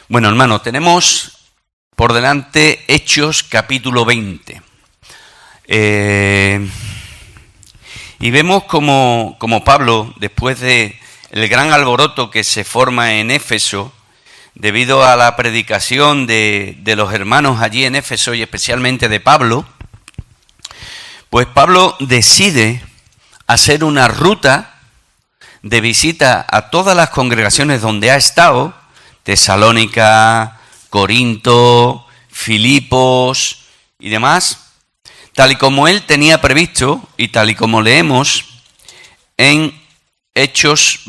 Bueno, hermano, tenemos por delante Hechos capítulo 20. Y vemos como Pablo, después de el gran alboroto que se forma en Éfeso, debido a la predicación de los hermanos allí en Éfeso y especialmente de Pablo, pues Pablo decide hacer una ruta de visita a todas las congregaciones donde ha estado: Tesalónica, Corinto, Filipos y demás, tal y como él tenía previsto y tal y como leemos en Hechos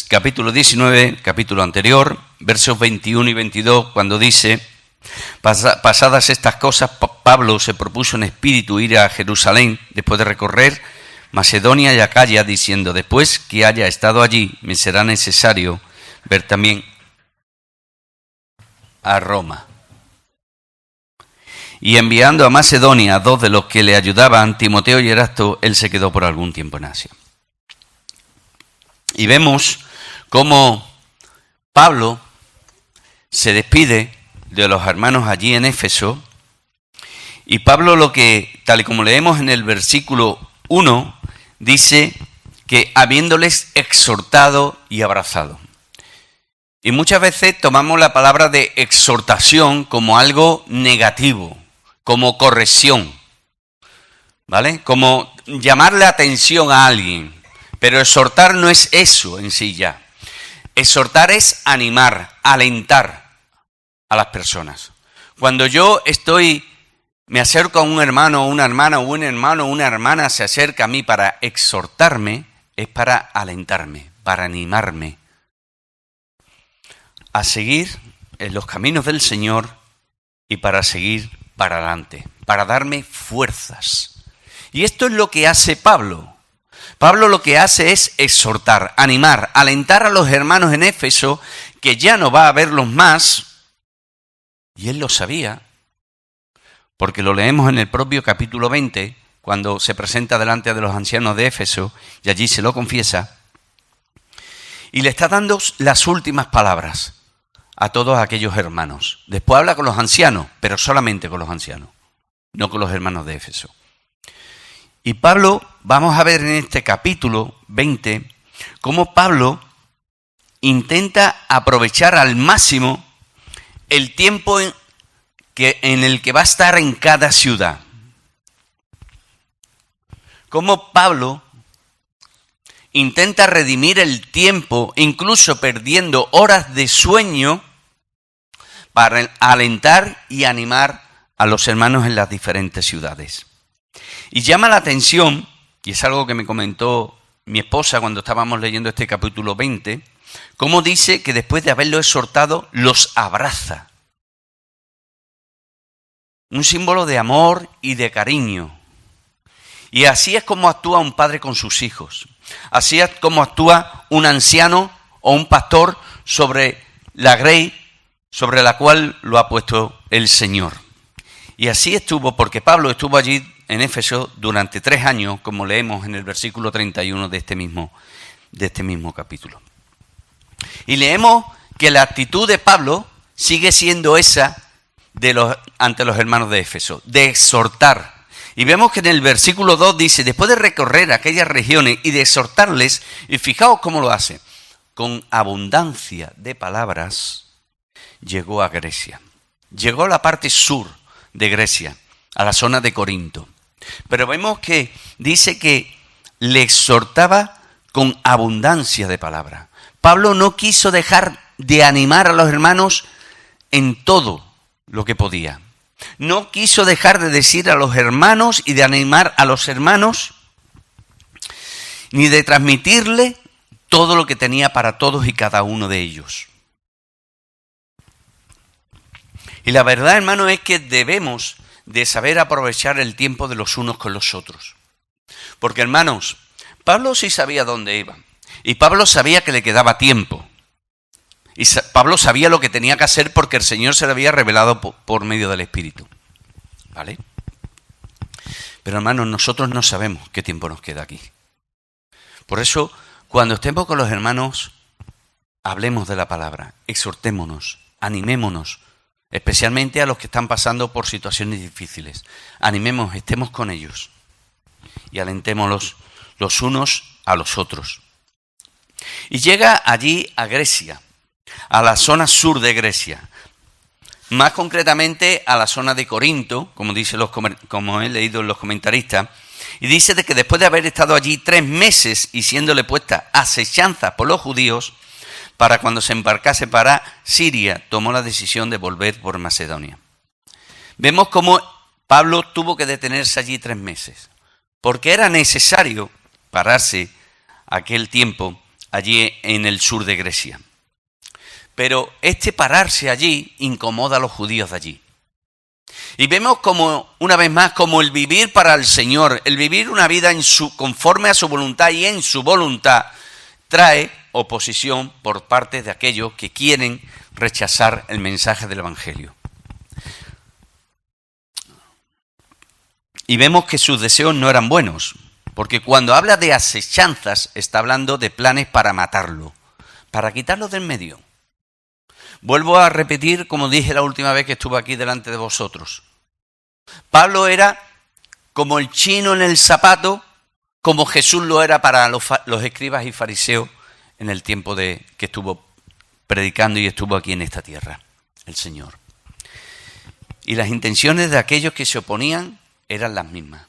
capítulo 19, capítulo anterior, versos 21 y 22, cuando dice: pasadas estas cosas, Pablo se propuso en espíritu ir a Jerusalén después de recorrer Macedonia y Acaya, diciendo: después que haya estado allí, me será necesario ver también a Roma. Y enviando a Macedonia a dos de los que le ayudaban, Timoteo y Erasto, él se quedó por algún tiempo en Asia. Y vemos cómo Pablo se despide de los hermanos allí en Éfeso, y Pablo, lo que, tal y como leemos en el versículo 1, dice que habiéndoles exhortado y abrazado. Y muchas veces tomamos la palabra de exhortación como algo negativo, como corrección, ¿vale? Como llamarle atención a alguien. Pero exhortar no es eso en sí ya. Exhortar es animar, alentar a las personas. Cuando yo me acerco a un hermano o una hermana, o un hermano o una hermana se acerca a mí para exhortarme, es para alentarme, para animarme a seguir en los caminos del Señor y para seguir para adelante, para darme fuerzas. Y esto es lo que hace Pablo. Pablo lo que hace es exhortar, animar, alentar a los hermanos en Éfeso, que ya no va a verlos más, y él lo sabía, porque lo leemos en el propio capítulo 20, cuando se presenta delante de los ancianos de Éfeso, y allí se lo confiesa, y le está dando las últimas palabras a todos aquellos hermanos. Después habla con los ancianos, pero solamente con los ancianos, no con los hermanos de Éfeso. Y Pablo, vamos a ver en este capítulo 20, cómo Pablo intenta aprovechar al máximo el tiempo en el que va a estar en cada ciudad. Cómo Pablo intenta redimir el tiempo, incluso perdiendo horas de sueño, para alentar y animar a los hermanos en las diferentes ciudades. Y llama la atención, y es algo que me comentó mi esposa cuando estábamos leyendo este capítulo 20, cómo dice que después de haberlo exhortado, los abraza. Un símbolo de amor y de cariño. Y así es como actúa un padre con sus hijos. Así es como actúa un anciano o un pastor sobre la grey sobre la cual lo ha puesto el Señor. Y así estuvo, porque Pablo estuvo allí en Éfeso durante 3 años, como leemos en el versículo 31 de este mismo capítulo. Y leemos que la actitud de Pablo sigue siendo esa ante los hermanos de Éfeso, de exhortar. Y vemos que en el versículo 2 dice: después de recorrer aquellas regiones y de exhortarles, y fijaos cómo lo hace, con abundancia de palabras, llegó a Grecia. Llegó a la parte sur de Grecia, a la zona de Corinto. Pero vemos que dice que le exhortaba con abundancia de palabras. Pablo no quiso dejar de animar a los hermanos en todo lo que podía. No quiso dejar de decir a los hermanos y de animar a los hermanos, ni de transmitirle todo lo que tenía para todos y cada uno de ellos. Y la verdad, hermano, es que debemos de saber aprovechar el tiempo de los unos con los otros. Porque, hermanos, Pablo sí sabía dónde iba. Y Pablo sabía que le quedaba tiempo. Y Pablo sabía lo que tenía que hacer porque el Señor se le había revelado por medio del Espíritu. ¿Vale? Pero, hermanos, nosotros no sabemos qué tiempo nos queda aquí. Por eso, cuando estemos con los hermanos, hablemos de la palabra, exhortémonos, animémonos, especialmente a los que están pasando por situaciones difíciles. Animemos, estemos con ellos y alentémoslos los unos a los otros. Y llega allí a Grecia, a la zona sur de Grecia, más concretamente a la zona de Corinto, como he leído en los comentaristas, y dice de que después de haber estado allí 3 meses y siéndole puesta acechanza por los judíos, para cuando se embarcase para Siria, tomó la decisión de volver por Macedonia. Vemos cómo Pablo tuvo que detenerse allí 3 meses, porque era necesario pararse aquel tiempo allí en el sur de Grecia. Pero este pararse allí incomoda a los judíos de allí. Y vemos como, una vez más, como el vivir para el Señor, el vivir una vida conforme a su voluntad y en su voluntad, trae oposición por parte de aquellos que quieren rechazar el mensaje del Evangelio. Y vemos que sus deseos no eran buenos, porque cuando habla de asechanzas está hablando de planes para matarlo, para quitarlo del medio. Vuelvo a repetir, como dije la última vez que estuve aquí delante de vosotros. Pablo era como el chino en el zapato, como Jesús lo era para los escribas y fariseos en el tiempo que estuvo predicando y estuvo aquí en esta tierra, el Señor. Y las intenciones de aquellos que se oponían eran las mismas.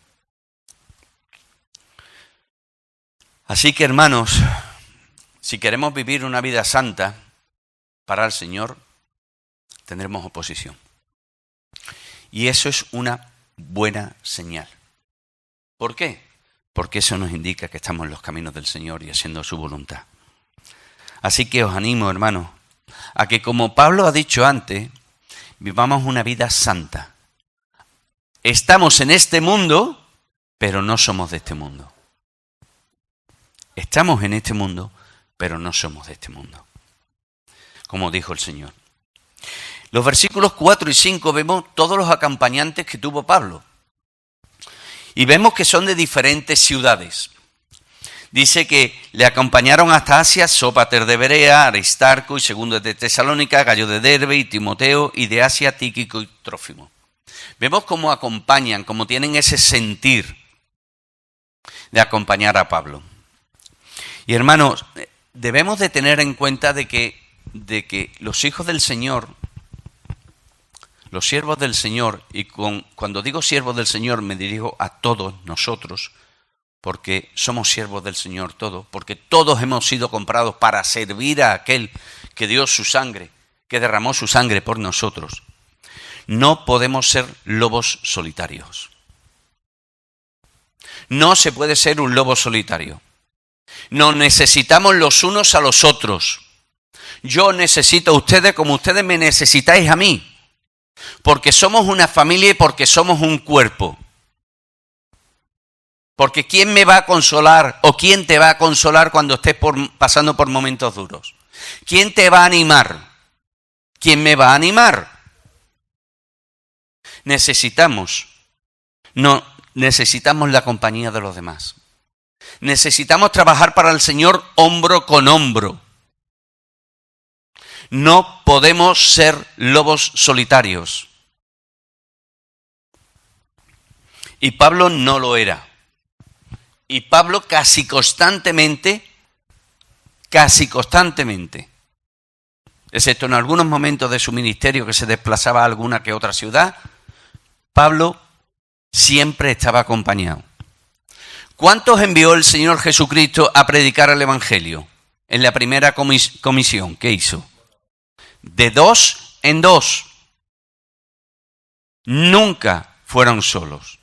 Así que, hermanos, si queremos vivir una vida santa para el Señor, tendremos oposición. Y eso es una buena señal. ¿Por qué? Porque eso nos indica que estamos en los caminos del Señor y haciendo su voluntad. Así que os animo, hermanos, a que, como Pablo ha dicho antes, vivamos una vida santa. Estamos en este mundo, pero no somos de este mundo. Estamos en este mundo, pero no somos de este mundo, como dijo el Señor. Los versículos 4 y 5 vemos todos los acompañantes que tuvo Pablo. Y vemos que son de diferentes ciudades. Dice que le acompañaron hasta Asia Sópater de Berea, Aristarco y Segundo de Tesalónica, Gayo de Derbe y Timoteo, y de Asia Tíquico y Trófimo. Vemos cómo acompañan, cómo tienen ese sentir de acompañar a Pablo. Y hermanos, debemos de tener en cuenta de que los hijos del Señor, los siervos del Señor, y cuando digo siervos del Señor me dirijo a todos nosotros, porque somos siervos del Señor todos, porque todos hemos sido comprados para servir a aquel que dio su sangre, que derramó su sangre por nosotros. No podemos ser lobos solitarios. No se puede ser un lobo solitario. Nos necesitamos los unos a los otros. Yo necesito a ustedes como ustedes me necesitáis a mí, porque somos una familia y porque somos un cuerpo. Porque ¿quién me va a consolar o quién te va a consolar cuando estés pasando por momentos duros? ¿Quién te va a animar? ¿Quién me va a animar? Necesitamos la compañía de los demás. Necesitamos trabajar para el Señor hombro con hombro. No podemos ser lobos solitarios. Y Pablo no lo era. Y Pablo casi constantemente, excepto en algunos momentos de su ministerio que se desplazaba a alguna que otra ciudad, Pablo siempre estaba acompañado. ¿Cuántos envió el Señor Jesucristo a predicar el Evangelio? En la primera comisión, ¿qué hizo? De 2 en 2. Nunca fueron solos.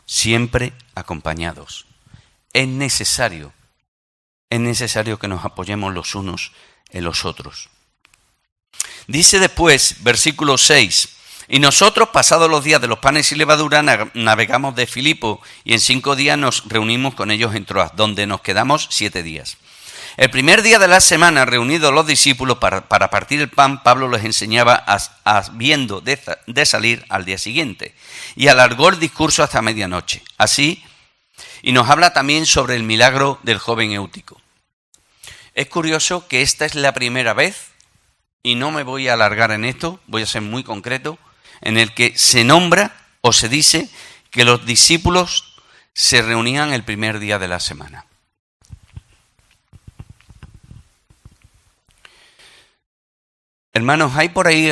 Siempre acompañados. Es necesario que nos apoyemos los unos en los otros. Dice después, versículo 6, y nosotros, pasados los días de los panes y levadura, navegamos de Filipo y en 5 días nos reunimos con ellos en Troas, donde nos quedamos 7 días. El primer día de la semana, reunidos los discípulos para partir el pan, Pablo les enseñaba habiendo de salir al día siguiente, y alargó el discurso hasta medianoche. Así, y nos habla también sobre el milagro del joven Eutico. Es curioso que esta es la primera vez y no me voy a alargar en esto, voy a ser muy concreto, en el que se nombra o se dice que los discípulos se reunían el primer día de la semana. Hermanos, hay por ahí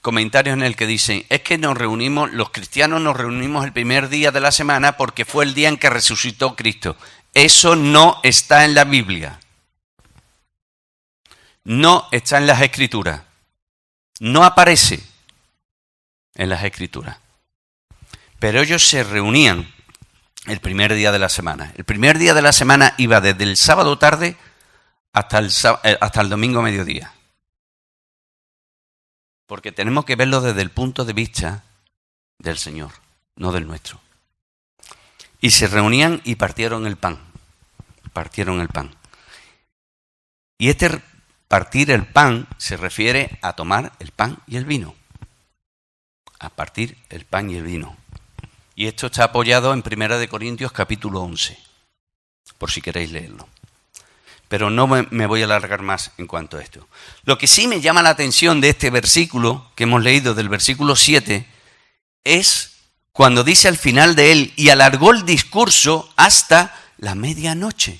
comentarios en el que dicen, es que los cristianos nos reunimos el primer día de la semana porque fue el día en que resucitó Cristo. Eso no está en la Biblia. No está en las Escrituras. No aparece en las Escrituras. Pero ellos se reunían el primer día de la semana. El primer día de la semana iba desde el sábado tarde hasta el domingo mediodía. Porque tenemos que verlo desde el punto de vista del Señor, no del nuestro. Y se reunían y partieron el pan. Partieron el pan. Y este partir el pan se refiere a tomar el pan y el vino. A partir el pan y el vino. Y esto está apoyado en 1 Corintios capítulo 11, por si queréis leerlo. Pero no me voy a alargar más en cuanto a esto. Lo que sí me llama la atención de este versículo que hemos leído, del versículo 7, es cuando dice al final de él, y alargó el discurso hasta la medianoche.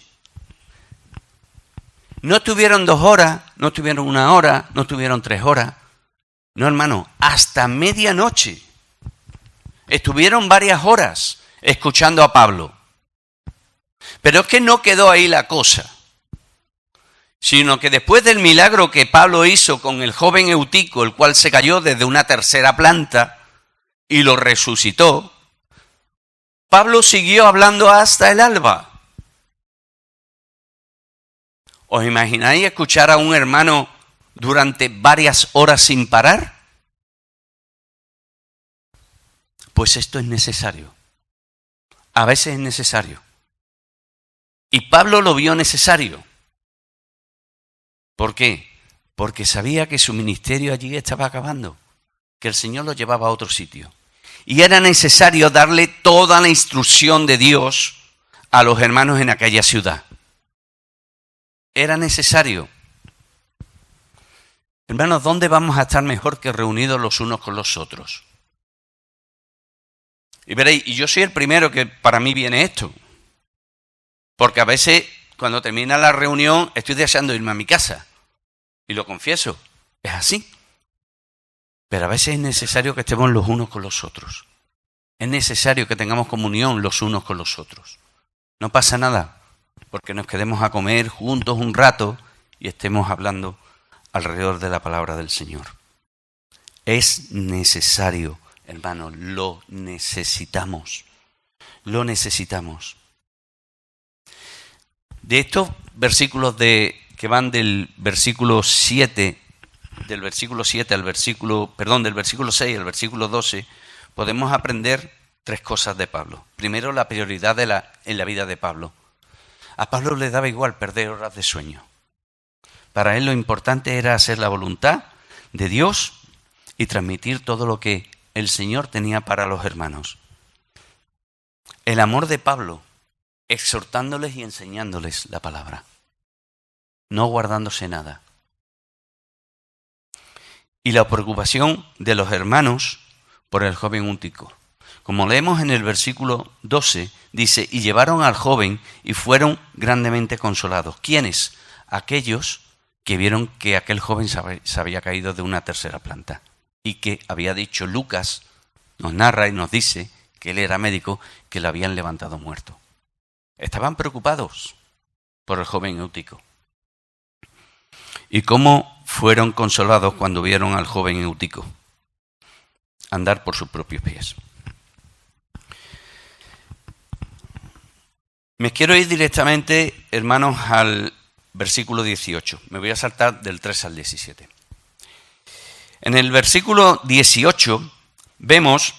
No estuvieron 2 horas, no estuvieron 1 hora, no estuvieron 3 horas. No, hermano, hasta medianoche. Estuvieron varias horas escuchando a Pablo. Pero es que no quedó ahí la cosa, sino que después del milagro que Pablo hizo con el joven Eutico, el cual se cayó desde una 3ª planta y lo resucitó, Pablo siguió hablando hasta el alba. ¿Os imagináis escuchar a un hermano durante varias horas sin parar? Pues esto es necesario. A veces es necesario. Y Pablo lo vio necesario. ¿Por qué? Porque sabía que su ministerio allí estaba acabando, que el Señor lo llevaba a otro sitio. Y era necesario darle toda la instrucción de Dios a los hermanos en aquella ciudad. Era necesario. Hermanos, ¿dónde vamos a estar mejor que reunidos los unos con los otros? Y veréis, y yo soy el primero que para mí viene esto. Porque a veces, cuando termina la reunión, estoy deseando irme a mi casa. Y lo confieso, es así. Pero a veces es necesario que estemos los unos con los otros. Es necesario que tengamos comunión los unos con los otros. No pasa nada, porque nos quedemos a comer juntos un rato y estemos hablando alrededor de la palabra del Señor. Es necesario, hermanos, lo necesitamos. Lo necesitamos. De estos versículos que van del versículo 7 al versículo 6 al versículo 12, podemos aprender 3 cosas de Pablo. Primero, la prioridad en la vida de Pablo. A Pablo le daba igual perder horas de sueño. Para él lo importante era hacer la voluntad de Dios y transmitir todo lo que el Señor tenía para los hermanos. El amor de Pablo, exhortándoles y enseñándoles la palabra, no guardándose nada. Y la preocupación de los hermanos por el joven Eutico. Como leemos en el versículo 12, dice, y llevaron al joven y fueron grandemente consolados. ¿Quiénes? Aquellos que vieron que aquel joven se había caído de una 3ª planta y que había dicho Lucas, nos narra y nos dice que él era médico, que lo habían levantado muerto. Estaban preocupados por el joven Eutico. ¿Y cómo fueron consolados cuando vieron al joven Eutico andar por sus propios pies? Me quiero ir directamente, hermanos, al versículo 18. Me voy a saltar del 3 al 17. En el versículo 18 vemos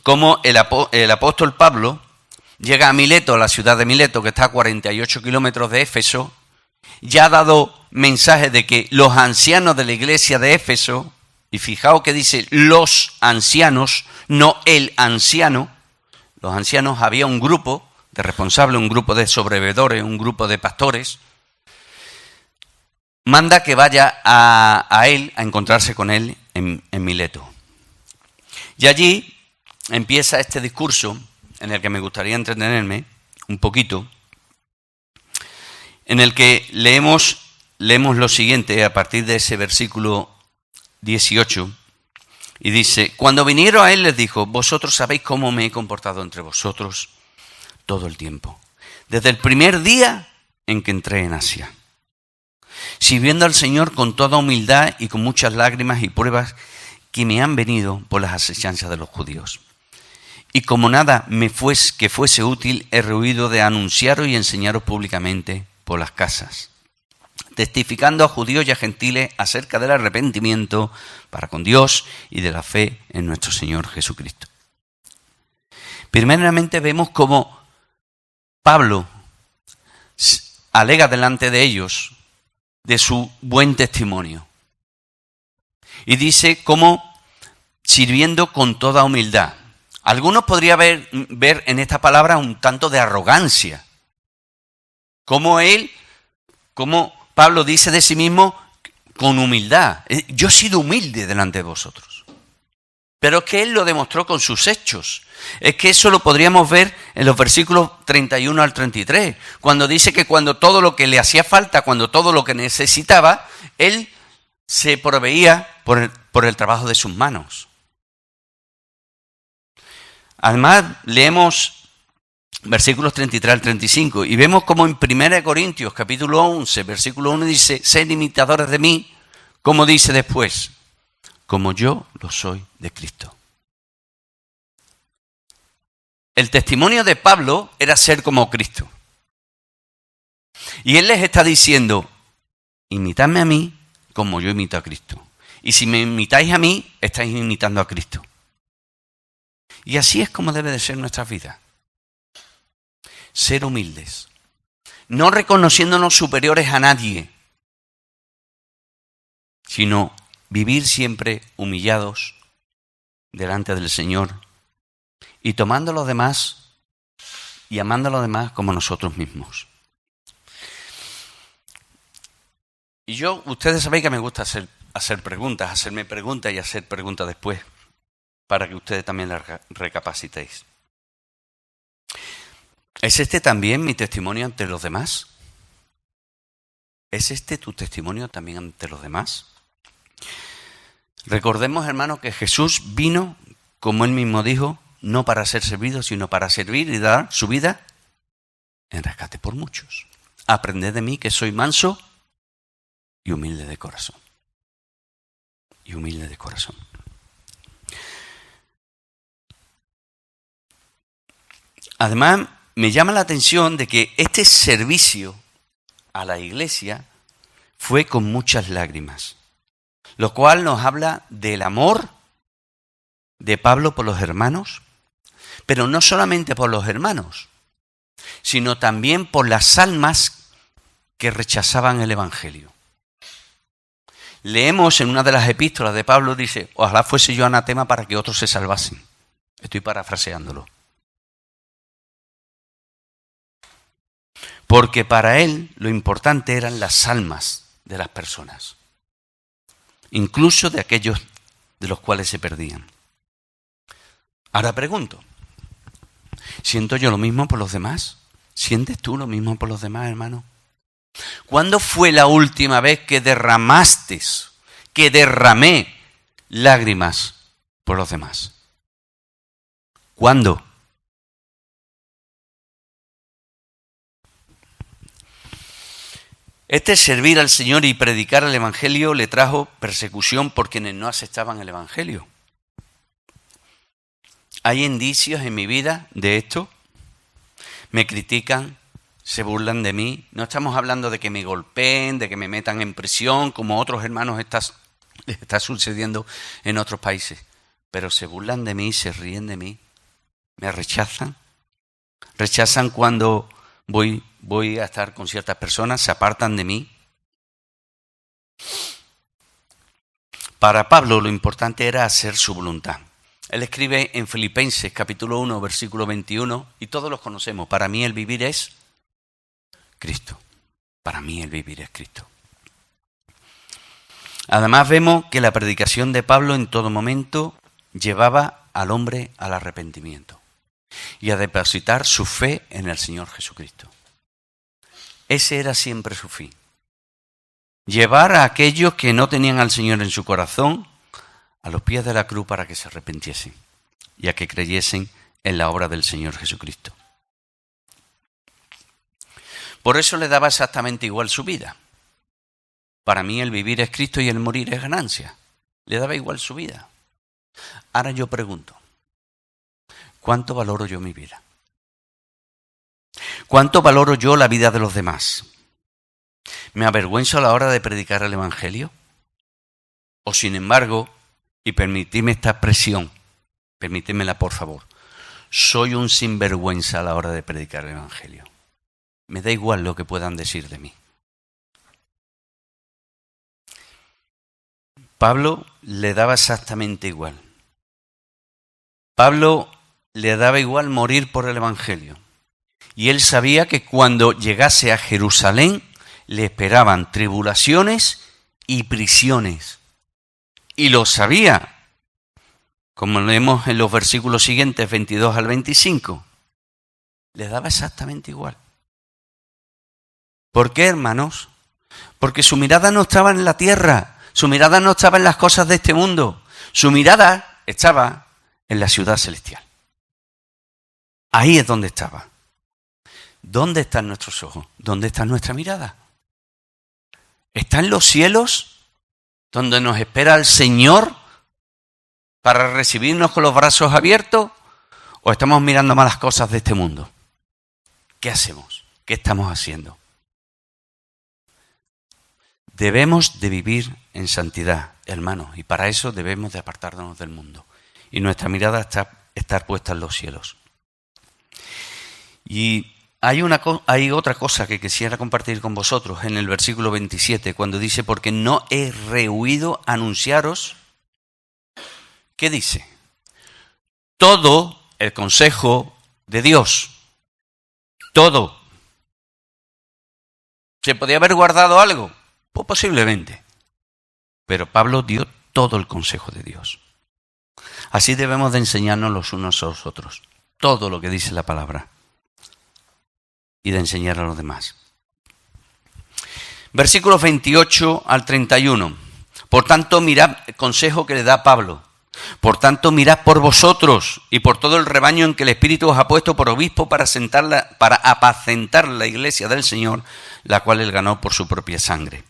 cómo el apóstol Pablo llega a Mileto, a la ciudad de Mileto, que está a 48 kilómetros de Éfeso. Ya ha dado mensaje de que los ancianos de la iglesia de Éfeso, y fijaos que dice los ancianos, no el anciano. Los ancianos, había un grupo de responsables, un grupo de sobrevedores, un grupo de pastores. manda que vaya a él, a encontrarse con él en Mileto. Y allí empieza este discurso en el que me gustaría entretenerme un poquito, en el que leemos lo siguiente a partir de ese versículo 18, y dice: cuando vinieron a él les dijo: vosotros sabéis cómo me he comportado entre vosotros todo el tiempo, desde el primer día en que entré en Asia, sirviendo al Señor con toda humildad y con muchas lágrimas y pruebas que me han venido por las asechanzas de los judíos. Y como nada que fuese útil, he rehuido de anunciaros y enseñaros públicamente por las casas, testificando a judíos y a gentiles acerca del arrepentimiento para con Dios y de la fe en nuestro Señor Jesucristo. Primeramente vemos cómo Pablo alega delante de ellos de su buen testimonio. Y dice cómo sirviendo con toda humildad. Algunos podrían ver en esta palabra un tanto de arrogancia. Como Pablo dice de sí mismo con humildad: yo he sido humilde delante de vosotros. Pero es que él lo demostró con sus hechos. Es que eso lo podríamos ver en los versículos 31 al 33, cuando dice que cuando todo lo que le hacía falta, cuando todo lo que necesitaba, él se proveía por el trabajo de sus manos. Además, leemos versículos 33 al 35 y vemos como en 1 Corintios capítulo 11, versículo 1 dice: sed imitadores de mí, como dice después, como yo lo soy de Cristo. El testimonio de Pablo era ser como Cristo. Y él les está diciendo: imitadme a mí como yo imito a Cristo. Y si me imitáis a mí, estáis imitando a Cristo. Y así es como debe de ser nuestra vida. Ser humildes, no reconociéndonos superiores a nadie, sino vivir siempre humillados delante del Señor y tomando a los demás y amando a los demás como nosotros mismos. Y ustedes saben que me gusta hacerme preguntas y hacer preguntas después, para que ustedes también las recapacitéis. ¿Es este también mi testimonio ante los demás? ¿Es este tu testimonio también ante los demás? Recordemos, hermanos, que Jesús vino, como él mismo dijo, no para ser servido, sino para servir y dar su vida en rescate por muchos. Aprended de mí, que soy manso y humilde de corazón. Y humilde de corazón. Además, me llama la atención de que este servicio a la iglesia fue con muchas lágrimas, lo cual nos habla del amor de Pablo por los hermanos, pero no solamente por los hermanos, sino también por las almas que rechazaban el Evangelio. Leemos en una de las epístolas de Pablo, dice: ojalá fuese yo anatema para que otros se salvasen. Estoy parafraseándolo. Porque para él lo importante eran las almas de las personas, incluso de aquellos de los cuales se perdían. Ahora pregunto, ¿siento yo lo mismo por los demás? ¿Sientes tú lo mismo por los demás, hermano? ¿Cuándo fue la última vez que derramé lágrimas por los demás? ¿Cuándo? Este servir al Señor y predicar el Evangelio le trajo persecución por quienes no aceptaban el Evangelio. ¿Hay indicios en mi vida de esto? ¿Me critican? ¿Se burlan de mí? No estamos hablando de que me golpeen, de que me metan en prisión, como otros hermanos está sucediendo en otros países. Pero se burlan de mí, se ríen de mí, me rechazan. Rechazan cuando voy a estar con ciertas personas, se apartan de mí. Para Pablo lo importante era hacer su voluntad. Él escribe en Filipenses capítulo 1, versículo 21, y todos los conocemos: para mí el vivir es Cristo. Para mí el vivir es Cristo. Además vemos que la predicación de Pablo en todo momento llevaba al hombre al arrepentimiento y a depositar su fe en el Señor Jesucristo. Ese era siempre su fin. Llevar a aquellos que no tenían al Señor en su corazón a los pies de la cruz para que se arrepintiesen y a que creyesen en la obra del Señor Jesucristo. Por eso le daba exactamente igual su vida. Para mí el vivir es Cristo y el morir es ganancia. Le daba igual su vida. Ahora yo pregunto, ¿cuánto valoro yo mi vida? ¿Cuánto valoro yo la vida de los demás? ¿Me avergüenzo a la hora de predicar el Evangelio? O sin embargo, y permitidme esta expresión, permítemela por favor, soy un sinvergüenza a la hora de predicar el Evangelio. Me da igual lo que puedan decir de mí. Pablo le daba exactamente igual. Pablo le daba igual morir por el Evangelio. Y él sabía que cuando llegase a Jerusalén le esperaban tribulaciones y prisiones. Y lo sabía, como leemos en los versículos siguientes, 22 al 25. Le daba exactamente igual. ¿Por qué, hermanos? Porque su mirada no estaba en la tierra, su mirada no estaba en las cosas de este mundo, su mirada estaba en la ciudad celestial. Ahí es donde estaba. ¿Dónde están nuestros ojos? ¿Dónde está nuestra mirada? ¿Está en los cielos, donde nos espera el Señor para recibirnos con los brazos abiertos? ¿O estamos mirando malas cosas de este mundo? ¿Qué hacemos? ¿Qué estamos haciendo? Debemos de vivir en santidad, hermanos, y para eso debemos de apartarnos del mundo. Y nuestra mirada está puesta en los cielos. Y hay otra cosa que quisiera compartir con vosotros en el versículo 27, cuando dice, porque no he rehuido anunciaros. ¿Qué dice? Todo el consejo de Dios. Todo. ¿Se podía haber guardado algo? Pues posiblemente. Pero Pablo dio todo el consejo de Dios. Así debemos de enseñarnos los unos a los otros. Todo lo que dice la palabra. Y de enseñar a los demás. Versículos 28 al 31. Por tanto, mirad el consejo que le da Pablo. Por tanto, mirad por vosotros y por todo el rebaño en que el Espíritu os ha puesto por obispo para apacentar la iglesia del Señor, la cual él ganó por su propia sangre.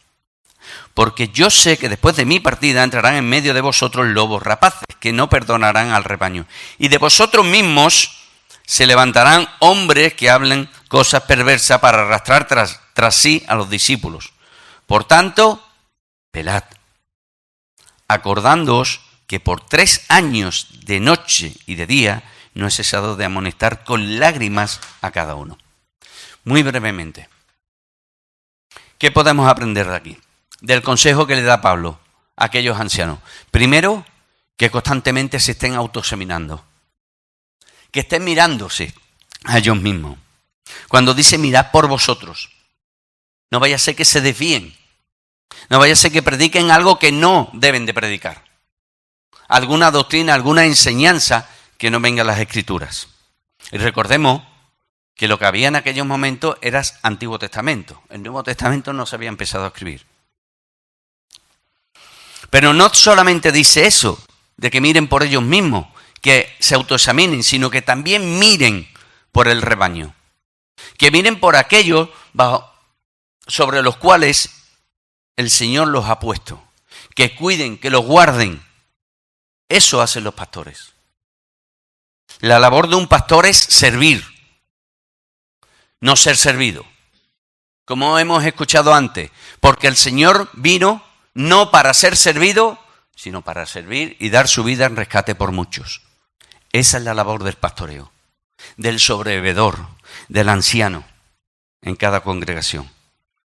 Porque yo sé que después de mi partida entrarán en medio de vosotros lobos rapaces, que no perdonarán al rebaño. Y de vosotros mismos se levantarán hombres que hablen cosas perversas para arrastrar tras sí a los discípulos. Por tanto, velad, acordándoos que por 3 años de noche y de día no he cesado de amonestar con lágrimas a cada uno. Muy brevemente, ¿qué podemos aprender de aquí? Del consejo que le da Pablo a aquellos ancianos. Primero, que constantemente se estén autoexaminando. Que estén mirándose a ellos mismos. Cuando dice mirad por vosotros, no vaya a ser que se desvíen. No vaya a ser que prediquen algo que no deben de predicar. Alguna doctrina, alguna enseñanza que no venga en las Escrituras. Y recordemos que lo que había en aquellos momentos era Antiguo Testamento. El Nuevo Testamento no se había empezado a escribir. Pero no solamente dice eso, de que miren por ellos mismos, que se autoexaminen, sino que también miren por el rebaño. Que miren por aquellos sobre los cuales el Señor los ha puesto. Que cuiden, que los guarden. Eso hacen los pastores. La labor de un pastor es servir, no ser servido. Como hemos escuchado antes, porque el Señor vino no para ser servido, sino para servir y dar su vida en rescate por muchos. Esa es la labor del pastoreo, del sobrevedor, del anciano en cada congregación.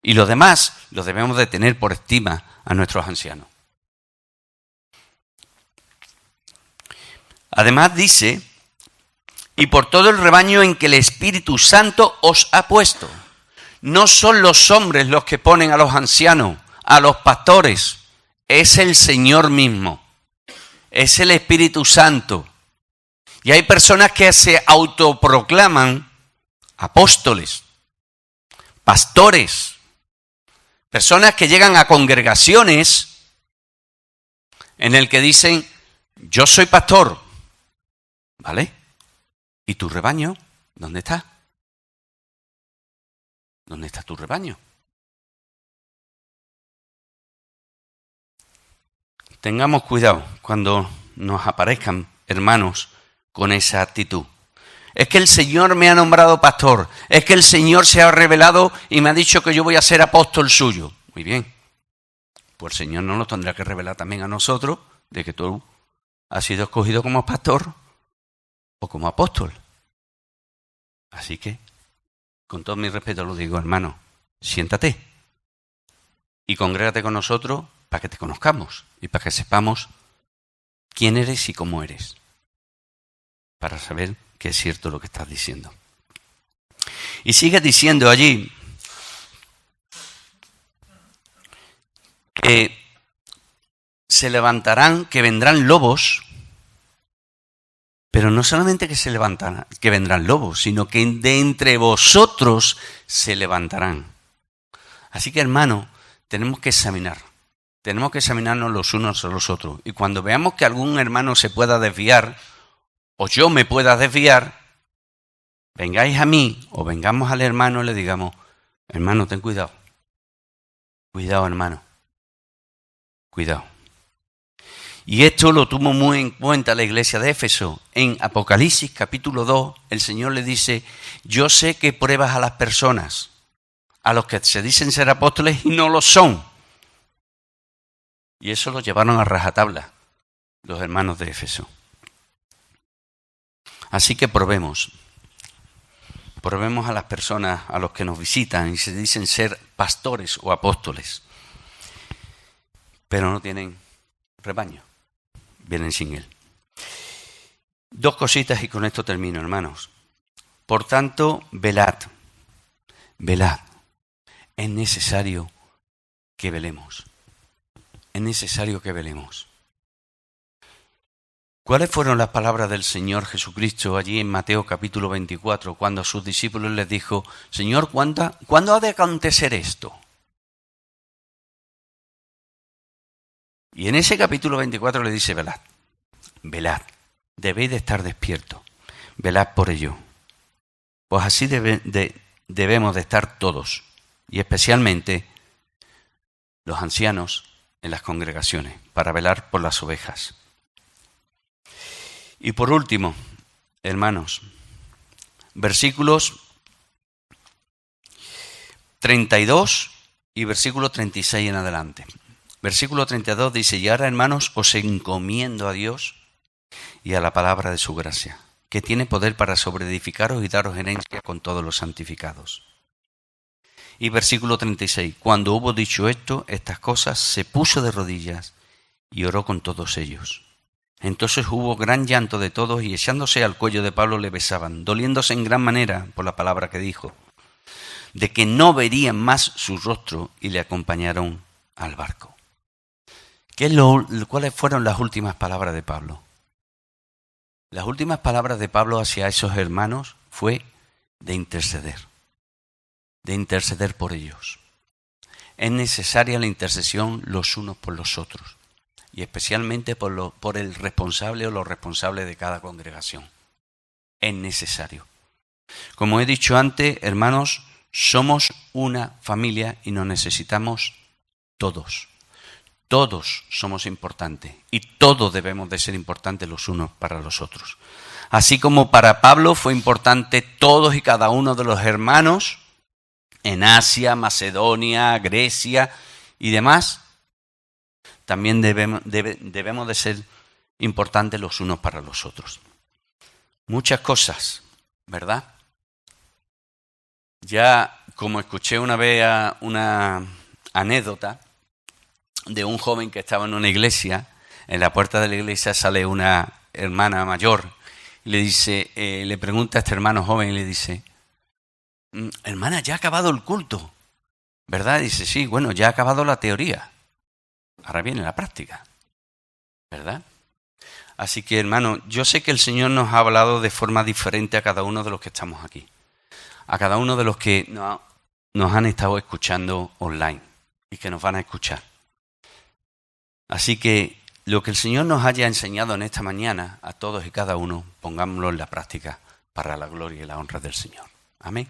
Y lo demás lo debemos de tener por estima a nuestros ancianos. Además dice, y por todo el rebaño en que el Espíritu Santo os ha puesto. No son los hombres los que ponen a los ancianos, a los pastores. es el Señor mismo, es el Espíritu Santo. Y hay personas que se autoproclaman apóstoles, pastores, personas que llegan a congregaciones en el que dicen, yo soy pastor, ¿vale? ¿Y tu rebaño? ¿Dónde está? ¿Dónde está tu rebaño? Tengamos cuidado cuando nos aparezcan hermanos con esa actitud. Es que el Señor me ha nombrado pastor, es que el Señor se ha revelado y me ha dicho que yo voy a ser apóstol suyo. Muy bien, pues el Señor no nos tendrá que revelar también a nosotros de que tú has sido escogido como pastor o como apóstol. Así que, con todo mi respeto lo digo, hermano, siéntate y congrégate con nosotros para que te conozcamos y para que sepamos quién eres y cómo eres, para saber que es cierto lo que estás diciendo. Y sigue diciendo allí que se levantarán, que vendrán lobos, pero no solamente que se levantarán, que vendrán lobos, sino que de entre vosotros se levantarán. Así que, hermano, tenemos que examinarnos los unos a los otros. Y cuando veamos que algún hermano se pueda desviar, o yo me pueda desviar, vengáis a mí o vengamos al hermano y le digamos, hermano, ten cuidado. Cuidado, hermano. Cuidado. Y esto lo tuvo muy en cuenta la iglesia de Éfeso. En Apocalipsis capítulo 2, el Señor le dice, yo sé que pruebas a las personas, a los que se dicen ser apóstoles y no lo son. Y eso lo llevaron a rajatabla los hermanos de Éfeso. Así que probemos a las personas, a los que nos visitan y se dicen ser pastores o apóstoles, pero no tienen rebaño, vienen sin él. 2 cositas y con esto termino, hermanos. Por tanto, velad. Es necesario que velemos. ¿Cuáles fueron las palabras del Señor Jesucristo allí en Mateo capítulo 24, cuando a sus discípulos les dijo, Señor, ¿cuándo ha de acontecer esto? Y en ese capítulo 24 le dice, velad, debéis de estar despiertos, velad por ello. Pues así debemos de estar todos, y especialmente los ancianos en las congregaciones, para velar por las ovejas. Y por último, hermanos, versículos 32 y versículo 36 en adelante. Versículo 32 dice, y ahora, hermanos, os encomiendo a Dios y a la palabra de su gracia, que tiene poder para sobreedificaros y daros herencia con todos los santificados. Y versículo 36, cuando hubo dicho esto, estas cosas, se puso de rodillas y oró con todos ellos. Entonces hubo gran llanto de todos y echándose al cuello de Pablo le besaban, doliéndose en gran manera por la palabra que dijo, de que no verían más su rostro, y le acompañaron al barco. ¿Cuáles fueron las últimas palabras de Pablo? Las últimas palabras de Pablo hacia esos hermanos fue de interceder por ellos. Es necesaria la intercesión los unos por los otros, y especialmente por el responsable o los responsables de cada congregación. Es necesario. Como he dicho antes, hermanos, somos una familia y nos necesitamos todos. Todos somos importantes y todos debemos de ser importantes los unos para los otros. Así como para Pablo fue importante todos y cada uno de los hermanos en Asia, Macedonia, Grecia y demás, también debemos de ser importantes los unos para los otros. Muchas cosas, ¿verdad? Ya como escuché una vez una anécdota de un joven que estaba en una iglesia, en la puerta de la iglesia sale una hermana mayor y le dice, le pregunta a este hermano joven y le dice, hermana, ya ha acabado el culto, ¿verdad? Y dice, sí, bueno, ya ha acabado la teoría. Ahora viene la práctica, ¿verdad? Así que, hermano, yo sé que el Señor nos ha hablado de forma diferente a cada uno de los que estamos aquí. A cada uno de los que nos han estado escuchando online y que nos van a escuchar. Así que lo que el Señor nos haya enseñado en esta mañana, a todos y cada uno, pongámoslo en la práctica para la gloria y la honra del Señor. Amén.